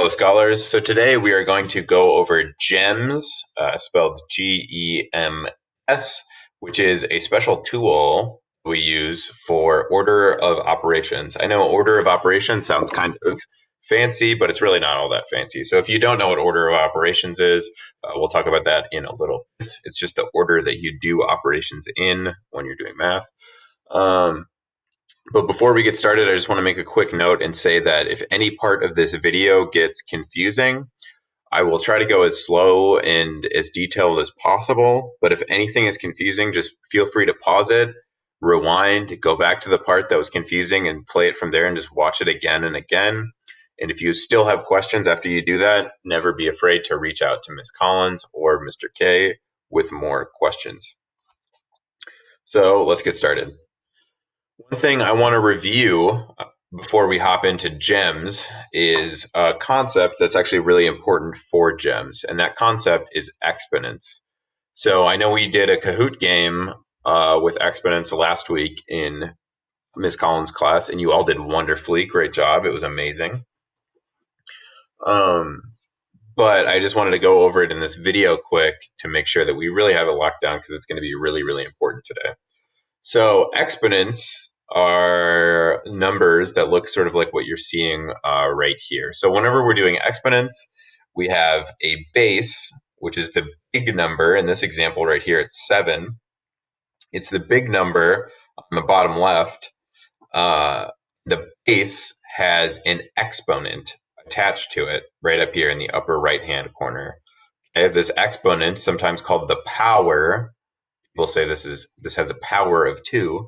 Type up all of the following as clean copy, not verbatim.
Hello, scholars. So today we are going to go over GEMS, spelled GEMS, which is a special tool we use for order of operations. I know order of operations sounds kind of fancy, but it's really not all that fancy. So if you don't know what order of operations is, we'll talk about that in a little bit. It's just the order that you do operations in when you're doing math. But before we get started, I just want to make a quick note and say that if any part of this video gets confusing, I will try to go as slow and as detailed as possible. But if anything is confusing, just feel free to pause it, rewind, go back to the part that was confusing and play it from there and just watch it again and again. And if you still have questions after you do that, never be afraid to reach out to Ms. Collins or Mr. K with more questions. So let's get started. One thing I want to review before we hop into GEMS is a concept that's actually really important for GEMS, and that concept is exponents. So I know we did a Kahoot game with exponents last week in Ms. Collins' class, and you all did wonderfully. Great job. It was amazing. But I just wanted to go over it in this video quick to make sure that we really have it locked down because it's going to be really, really important today. So exponents are numbers that look sort of like what you're seeing right here. So whenever we're doing exponents, we have a base, which is the big number. In this example right here, it's 7. It's the big number on the bottom left. The base has an exponent attached to it right up here in the upper right-hand corner. I have this exponent, sometimes called the power. People say this has a power of 2.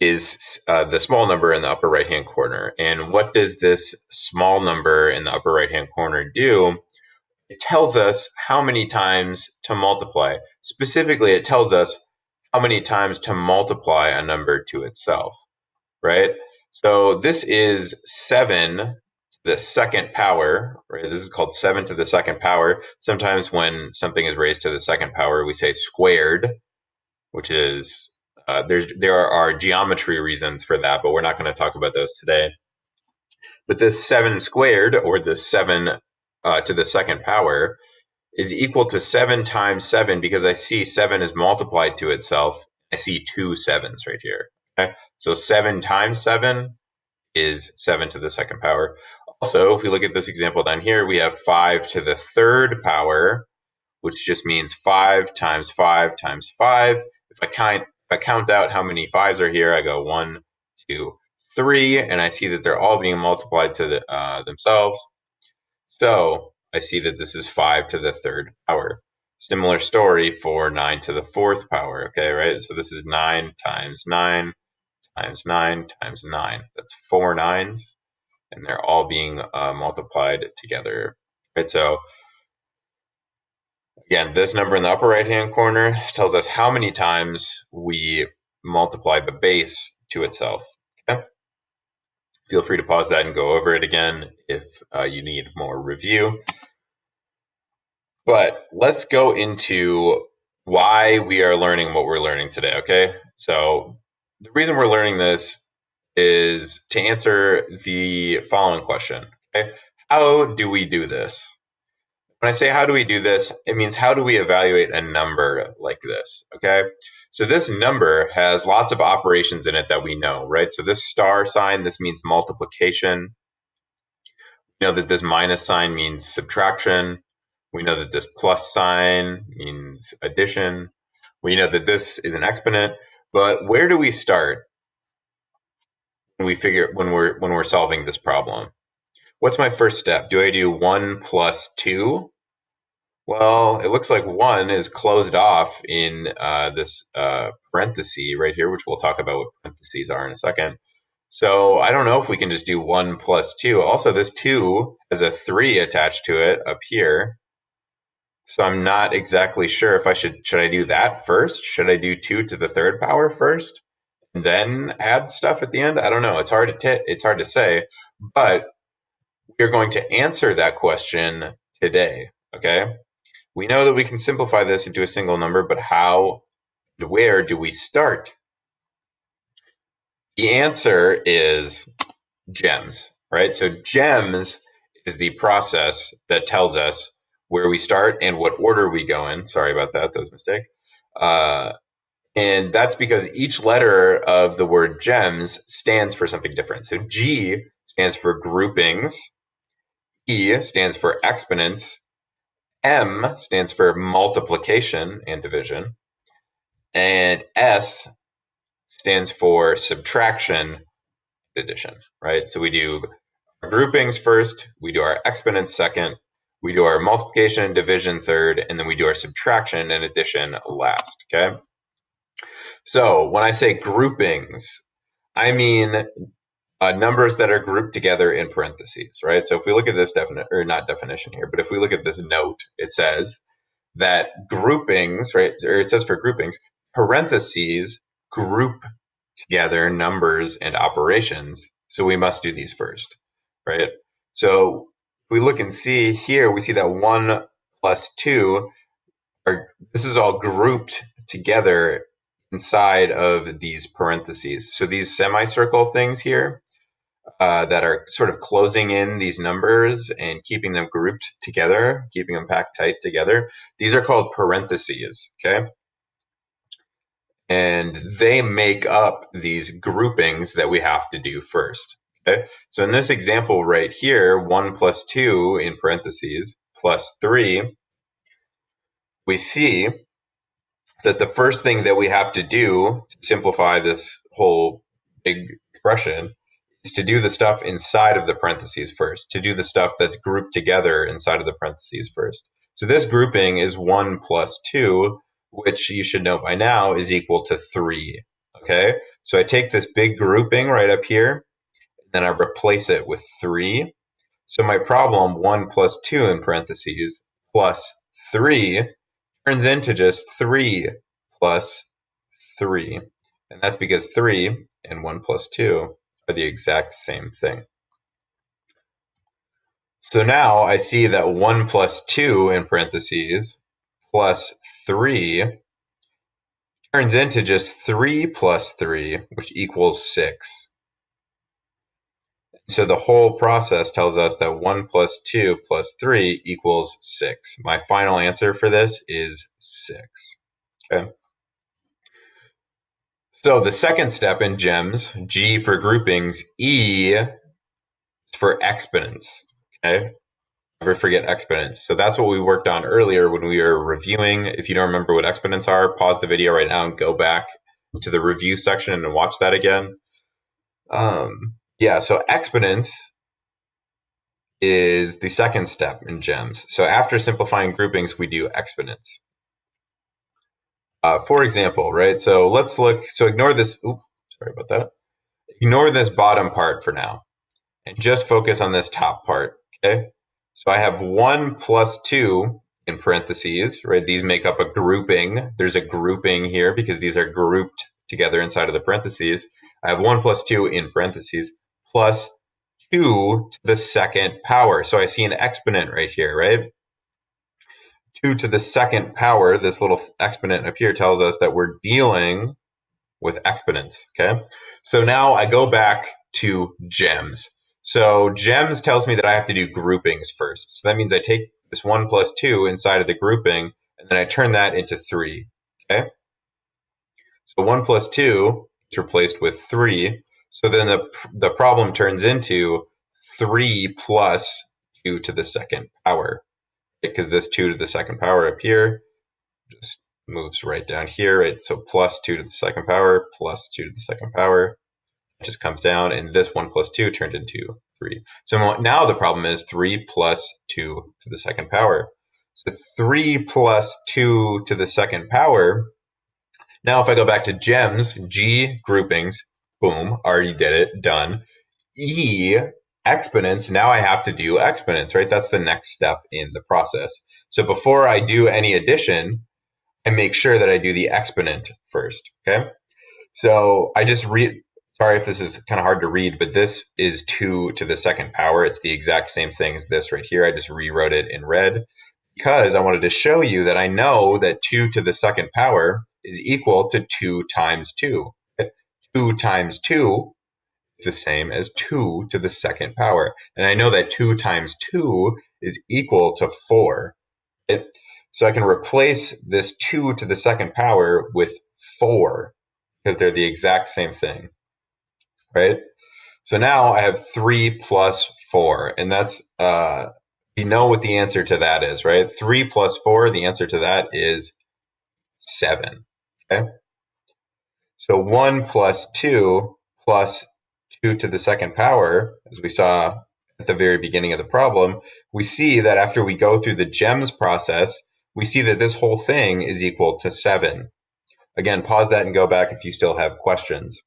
Is the small number in the upper right-hand corner. And what does this small number in the upper right-hand corner do? It tells us how many times to multiply. Specifically, it tells us how many times to multiply a number to itself, right? So this is 7, the second power, right? This is called 7 to the second power. Sometimes when something is raised to the second power, we say squared, which is there are geometry reasons for that, but we're not going to talk about those today. But this 7 squared, or this 7 to the second power, is equal to 7 times 7 because I see 7 is multiplied to itself. I see 2 7s right here. Okay? So 7 times 7 is 7 to the second power. Also, if we look at this example down here, we have 5 to the third power, which just means 5 times 5 times 5. If I count out how many 5s are here, I go 1, 2, 3, and I see that they're all being multiplied to themselves. So I see that this is 5 to the third power. Similar story for 9 to the fourth power, okay, right? So this is 9 times 9 times 9 times 9. That's 4 9s, and they're all being multiplied together, right? So again, this number in the upper right-hand corner tells us how many times we multiply the base to itself. Okay? Feel free to pause that and go over it again if you need more review. But let's go into why we are learning what we're learning today, okay? So the reason we're learning this is to answer the following question, okay? How do we do this? When I say how do we do this, it means how do we evaluate a number like this, okay? So this number has lots of operations in it that we know, right? So this star sign, this means multiplication. We know that this minus sign means subtraction. We know that this plus sign means addition. We know that this is an exponent. But where do we start when we're solving this problem? What's my first step? Do I do 1 plus 2? Well, it looks like 1 is closed off in this parenthesis right here, which we'll talk about what parentheses are in a second. So I don't know if we can just do 1 plus 2. Also, this 2 has a 3 attached to it up here. So I'm not exactly sure if should I do that first? Should I do 2 to the third power first, and then add stuff at the end? I don't know. It's hard to say, but we're going to answer that question today, okay? We know that we can simplify this into a single number, but where do we start? The answer is GEMS, right? So GEMS is the process that tells us where we start and what order we go in. Sorry about that. That was a mistake. And that's because each letter of the word GEMS stands for something different. So G stands for groupings. E stands for exponents. M stands for multiplication and division. And S stands for subtraction and addition, right? So we do our groupings first, we do our exponents second, we do our multiplication and division third, and then we do our subtraction and addition last, okay? So when I say groupings, I mean numbers that are grouped together in parentheses, right? So if we look at this not definition here, but if we look at this note, it says that groupings, right? Or it says for groupings, parentheses group together numbers and operations. So we must do these first, right? So if we look and see here, we see that 1 plus 2 this is all grouped together inside of these parentheses. So these semicircle things here that are sort of closing in these numbers and keeping them grouped together, keeping them packed tight together, these are called parentheses, okay? And they make up these groupings that we have to do first. Okay? So in this example right here, 1 plus 2 in parentheses plus 3, we see that the first thing that we have to do to simplify this whole big expression is to do the stuff inside of the parentheses first, to do the stuff that's grouped together inside of the parentheses first. So this grouping is 1 plus 2, which you should know by now is equal to 3. Okay, so I take this big grouping right up here, then I replace it with 3. So my problem, 1 plus 2 in parentheses plus 3, turns into just 3 plus 3. And that's because 3 and 1 plus 2 are the exact same thing. So now I see that 1 plus 2 in parentheses plus 3 turns into just 3 plus 3, which equals 6. So the whole process tells us that 1 plus 2 plus 3 equals 6. My final answer for this is 6. Okay. So the second step in GEMS, G for groupings, E for exponents. Okay. Never forget exponents. So that's what we worked on earlier when we were reviewing. If you don't remember what exponents are, pause the video right now and go back to the review section and watch that again. So exponents is the second step in GEMS. So after simplifying groupings, we do exponents. For example, right? So let's look. So ignore this. Oops, sorry about that. Ignore this bottom part for now, and just focus on this top part. Okay. So I have 1 plus 2 in parentheses, right? These make up a grouping. There's a grouping here because these are grouped together inside of the parentheses. I have 1 plus 2 in parentheses plus 2 to the second power. So I see an exponent right here, right? 2 to the second power, this little exponent up here tells us that we're dealing with exponents, okay? So now I go back to GEMS. So GEMS tells me that I have to do groupings first. So that means I take this 1 plus 2 inside of the grouping, and then I turn that into 3, okay? So 1 plus 2 is replaced with 3. So then the problem turns into 3 plus 2 to the second power, because this 2 to the second power up here just moves right down here, right? So plus 2 to the second power, plus 2 to the second power, it just comes down, and this 1 plus 2 turned into 3. So now the problem is 3 plus 2 to the second power. The 3 plus 2 to the second power, now if I go back to GEMS, G groupings, boom, already did it, done. E exponents, now I have to do exponents, right? That's the next step in the process. So before I do any addition, I make sure that I do the exponent first, okay? So I just sorry if this is kind of hard to read, but this is 2 to the second power. It's the exact same thing as this right here. I just rewrote it in red because I wanted to show you that I know that 2 to the second power is equal to 2 times 2. 2 times 2 the same as 2 to the second power. And I know that 2 times 2 is equal to 4. Right? So I can replace this 2 to the second power with 4 because they're the exact same thing, right? So now I have 3 plus 4, and that's, we know what the answer to that is, right? 3 plus 4, the answer to that is 7, okay? So 1 plus 2 plus 2 to the second power, as we saw at the very beginning of the problem, we see that after we go through the GEMS process, we see that this whole thing is equal to 7. Again, pause that and go back if you still have questions.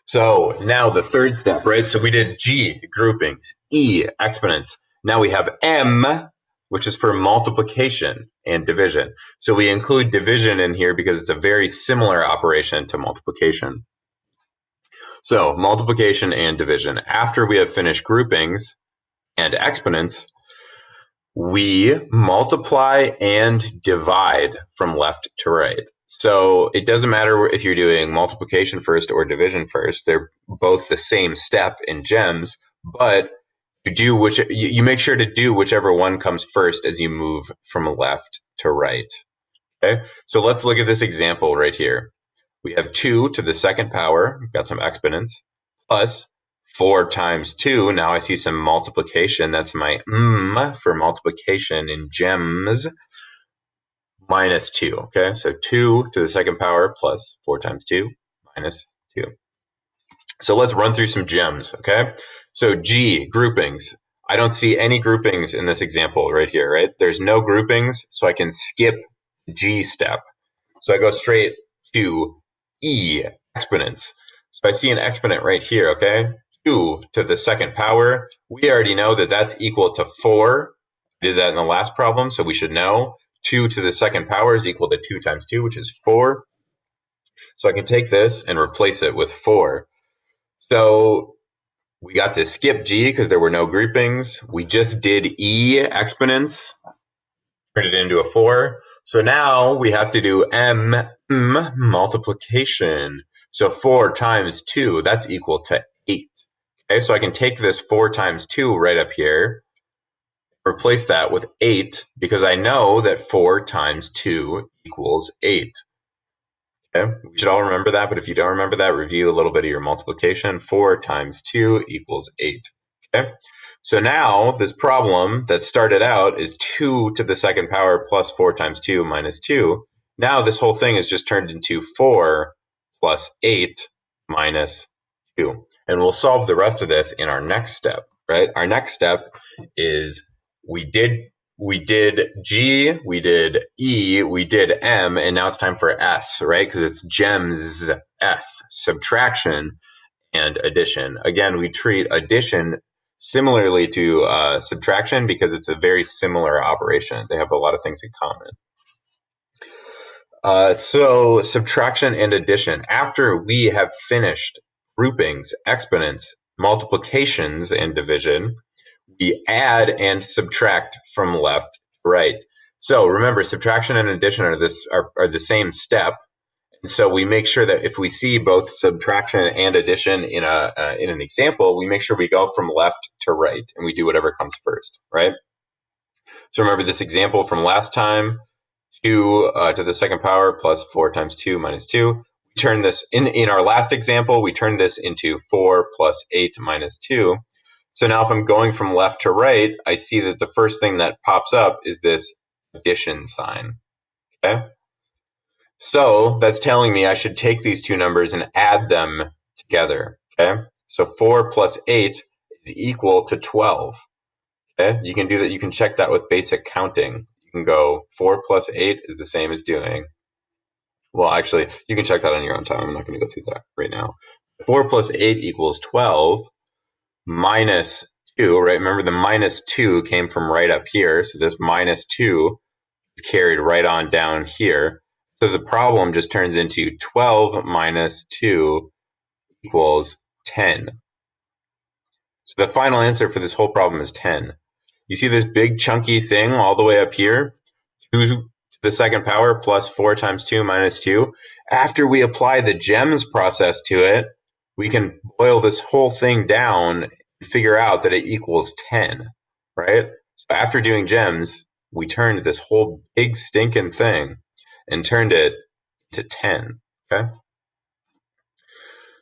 So now the third step, right? So we did G, groupings, E, exponents. Now we have M, which is for multiplication and division. So we include division in here because it's a very similar operation to multiplication. So multiplication and division. After we have finished groupings and exponents, we multiply and divide from left to right. So it doesn't matter if you're doing multiplication first or division first. They're both the same step in GEMS, but you make sure to do whichever one comes first as you move from left to right. Okay, so let's look at this example right here. We have 2 to the second power, we've got some exponents, plus 4 times 2. Now I see some multiplication. That's my for multiplication in GEMS, minus 2. Okay, so 2 to the second power plus 4 times 2 minus 2. So let's run through some GEMS. Okay, so G, groupings. I don't see any groupings in this example right here, right? There's no groupings, so I can skip G step. So I go straight to E, exponents. So I see an exponent right here, okay? 2 to the second power. We already know that that's equal to 4. We did that in the last problem, so we should know 2 to the second power is equal to 2 times 2, which is 4. So I can take this and replace it with 4. So we got to skip G because there were no groupings. We just did E, exponents, turned it into a 4. So now we have to do M, multiplication. So 4 times 2, that's equal to 8. Okay, so I can take this 4 times 2 right up here, replace that with 8, because I know that 4 times 2 equals 8. Okay, we should all remember that, but if you don't remember that, review a little bit of your multiplication. 4 times 2 equals 8. Okay, so now this problem that started out is 2 to the second power plus 4 times 2 minus 2. Now this whole thing is just turned into 4 plus 8 minus 2. And we'll solve the rest of this in our next step, right? Our next step is we did G, we did E, we did M, and now it's time for S, right? Because it's GEMS S, subtraction and addition. Again, we treat addition similarly to subtraction because it's a very similar operation. They have a lot of things in common. So subtraction and addition. After we have finished groupings, exponents, multiplications, and division, we add and subtract from left to right. So remember, subtraction and addition are the same step. And so we make sure that if we see both subtraction and addition in an example, we make sure we go from left to right and we do whatever comes first, right? So remember this example from last time, 2 to the second power plus 4 times 2 minus 2. We turn this, in our last example, we turned this into 4 plus 8 minus 2. So now if I'm going from left to right, I see that the first thing that pops up is this addition sign, okay? So that's telling me I should take these two numbers and add them together, okay? So 4 plus 8 is equal to 12, okay? You can do that. You can check that with basic counting. You can go 4 plus 8 is the same as doing, well, actually, you can check that on your own time. I'm not going to go through that right now. 4 plus 8 equals 12 minus 2, right? Remember the minus 2 came from right up here. So this minus 2 is carried right on down here. So the problem just turns into 12 minus 2 equals 10. So the final answer for this whole problem is 10. You see this big chunky thing all the way up here? 2 to the second power plus 4 times 2 minus 2. After we apply the GEMS process to it, we can boil this whole thing down and figure out that it equals 10, right? After doing gems, we turned this whole big stinking thing and turned it to 10, okay?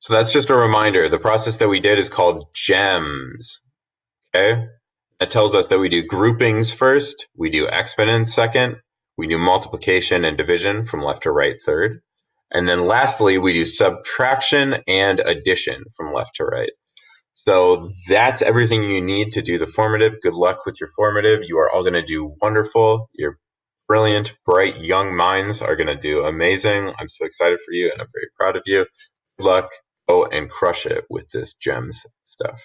So that's just a reminder. The process that we did is called gems, okay? That tells us that we do groupings first, we do exponents second, we do multiplication and division from left to right third, and then lastly, we do subtraction and addition from left to right. So that's everything you need to do the formative. Good luck with your formative. You are all going to do wonderful. Your brilliant, bright, young minds are going to do amazing. I'm so excited for you and I'm very proud of you. Good luck. Go and crush it with this gems stuff.